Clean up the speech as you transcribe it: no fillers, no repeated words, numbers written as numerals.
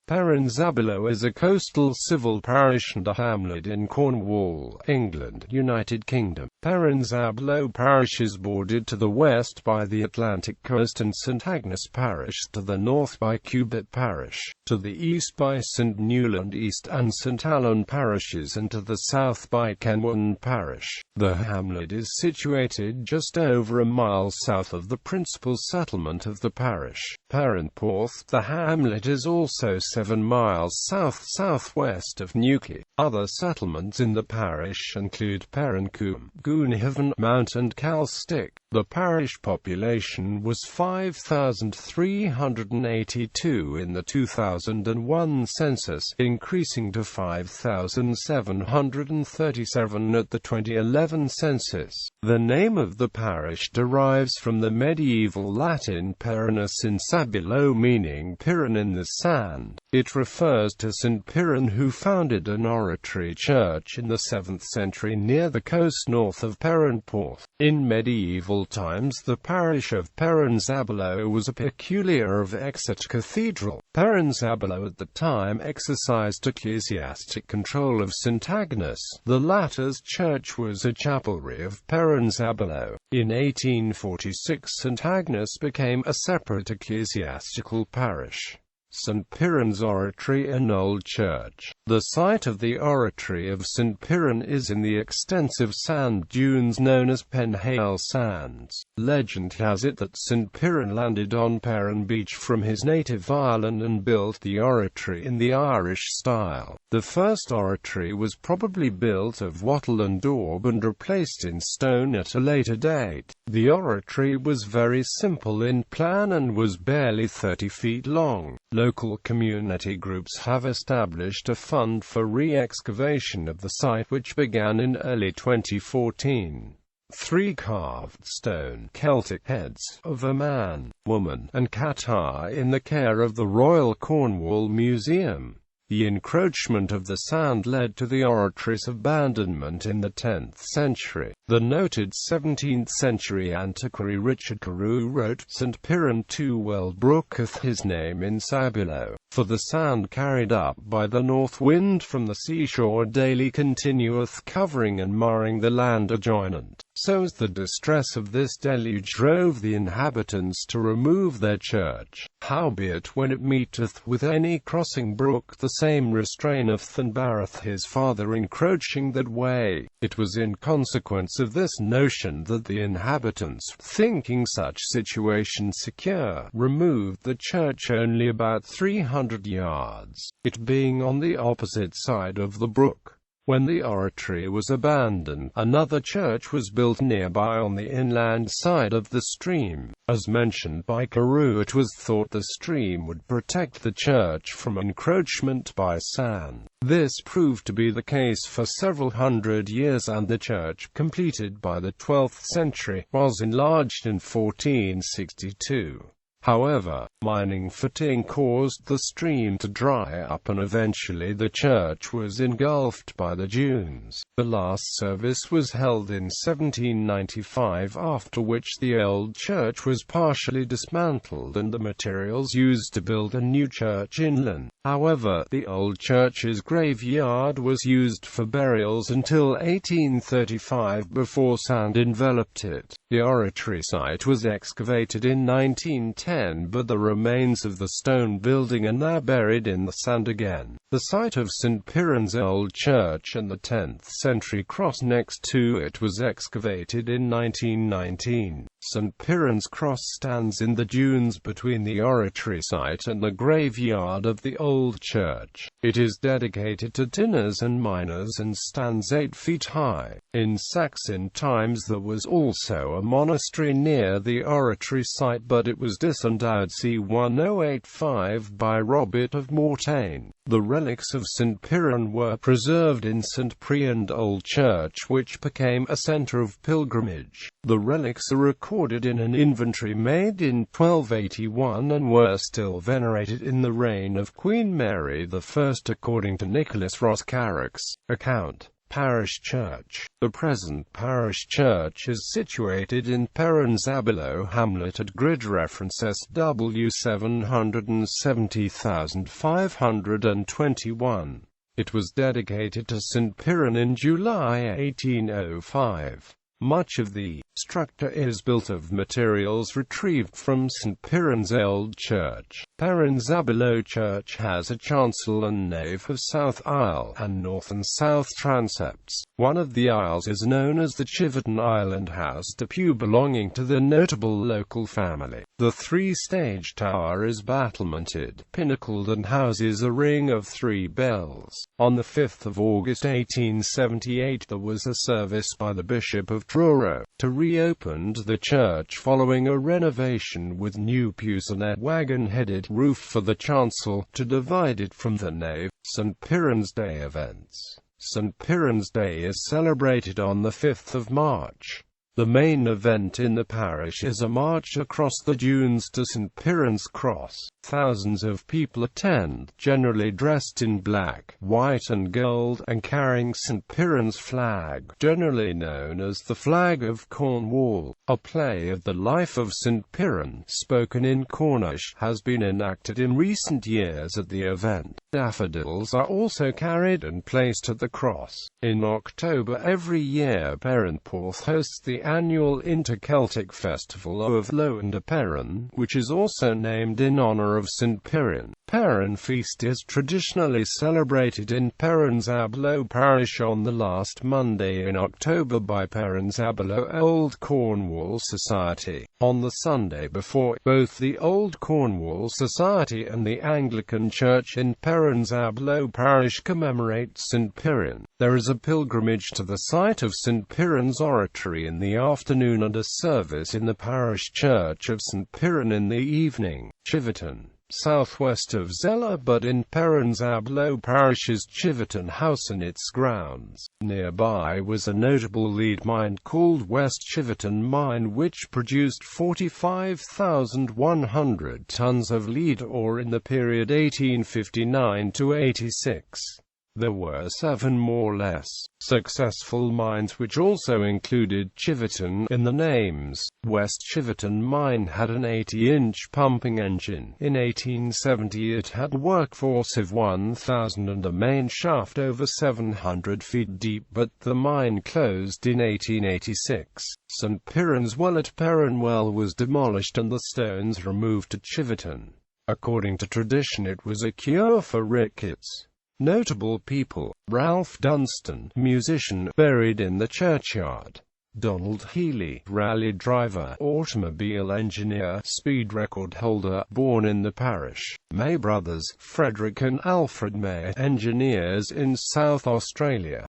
Perranzabuloe is a coastal civil parish and a hamlet in Cornwall, England, United Kingdom. Perranzabuloe parish is bordered to the west by the Atlantic coast and St Agnes parish, to the north by Cubert parish, to the east by St Newlyn East and St Allen parishes, and to the south by Kenwyn parish. The hamlet is situated just over a mile south of the principal settlement of the parish, Perranporth. The hamlet is also 7 miles south-southwest of Newquay. Other settlements in the parish include Perrancoombe, Goonhavern, Mount and Callestick. The parish population was 5,382 in the 2001 census, increasing to 5,737 at the 2011 census. The name of the parish derives from the medieval Latin Perrancoombe, meaning Piran in the sand. It refers to St Piran, who founded an oratory church in the 7th century near the coast north of Perranporth. In medieval times, the parish of Perranzabuloe was a peculiar of Exeter Cathedral. Perranzabuloe at the time exercised ecclesiastic control of St Agnes. The latter's church was a chapelry of Perranzabuloe. In 1846, St Agnes became a separate ecclesiastical parish. St Piran's Oratory and Old Church. The site of the Oratory of St Piran is in the extensive sand dunes known as Penhale Sands. Legend has it that St Piran landed on Perran Beach from his native island and built the oratory in the Irish style. The first oratory was probably built of wattle and daub and replaced in stone at a later date. The oratory was very simple in plan and was barely 30 feet long. Local community groups have established a fund for re-excavation of the site, which began in early 2014. 3 carved stone Celtic heads of a man, woman, and cat are in the care of the Royal Cornwall Museum. The encroachment of the sand led to the oratory's abandonment in the 10th century. The noted 17th-century antiquary Richard Carew wrote, "St Piran too well brooketh his name in Sabulo, for the sand carried up by the north wind from the seashore daily continueth covering and marring the land adjoinant. So as the distress of this deluge drove the inhabitants to remove their church. Howbeit when it meeteth with any crossing brook, the same restraineth and barreth his farther encroaching that way." It was in consequence of this notion that the inhabitants, thinking such situation secure, removed the church only about 300 yards, it being on the opposite side of the brook. When the oratory was abandoned, another church was built nearby on the inland side of the stream. As mentioned by Carew, it was thought the stream would protect the church from encroachment by sand. This proved to be the case for several hundred years, and the church, completed by the 12th century, was enlarged in 1462. However, mining fatigue caused the stream to dry up and eventually the church was engulfed by the dunes. The last service was held in 1795, after which the old church was partially dismantled and the materials used to build a new church inland. However, the old church's graveyard was used for burials until 1835 before sand enveloped it. The oratory site was excavated in 1910, but the remains of the stone building are now buried in the sand again. The site of St Piran's old church and the 10th century cross next to it was excavated in 1919. St Piran's cross stands in the dunes between the oratory site and the graveyard of the old church. It is dedicated to dinners and miners and stands 8 feet high. In Saxon times there was also a monastery near the oratory site, but it was disendowed, c. 1085, by Robert of Mortain. The relics of St Piran were preserved in St Priand Old Church, which became a centre of pilgrimage. The relics are recorded in an inventory made in 1281 and were still venerated in the reign of Queen Mary I, according to Nicholas Ross Carrick's account. Parish church. The present parish church is situated in Perranzabuloe hamlet at grid reference SW 770,521. It was dedicated to St Piran in July 1805. Much of the structure is built of materials retrieved from St Piran's old church. Perranzabuloe church has a chancel and nave of south aisle and north and south transepts. One of the aisles is known as the Chiverton aisle and has a pew belonging to the notable local family. The three-stage tower is battlemented, pinnacled and houses a ring of 3 bells. On the 5th of August 1878 there was a service by the Bishop of Truro to reopen the church following a renovation with new pews and a wagon-headed roof for the chancel to divide it from the nave. St Piran's Day events. St Piran's Day is celebrated on the 5th of March. The main event in the parish is a march across the dunes to St Piran's Cross. Thousands of people attend, generally dressed in black, white and gold, and carrying St Piran's flag, generally known as the Flag of Cornwall. A play of the life of St Piran, spoken in Cornish, has been enacted in recent years at the event. Daffodils are also carried and placed at the cross. In October every year Perranporth hosts the annual Inter-Celtic Festival of Kingdom.Perran, which is also named in honour of St Piran. Perran Feast is traditionally celebrated in Perranzabuloe parish on the last Monday in October by Perranzabuloe Old Cornwall Society. On the Sunday before, both the Old Cornwall Society and the Anglican Church in Perranzabuloe parish commemorate St Piran. There is a pilgrimage to the site of St Piran's oratory in the afternoon and a service in the parish church of St Piran in the evening. Chiverton, southwest of Zella but in Perranzabuloe parish is Chiverton House and its grounds. Nearby was a notable lead mine called West Chiverton Mine which produced 45,100 tons of lead ore in the period 1859 to 86. There were 7 more or less successful mines which also included Chiverton in the names. West Chiverton Mine had an 80-inch pumping engine. In 1870 it had a workforce of 1,000 and a main shaft over 700 feet deep, but the mine closed in 1886. St Piran's Well at Perranwell was demolished and the stones removed to Chiverton. According to tradition it was a cure for rickets. Notable people: Ralph Dunstan, musician, buried in the churchyard. Donald Healy, rally driver, automobile engineer, speed record holder, born in the parish. May brothers, Frederick and Alfred May, engineers in South Australia.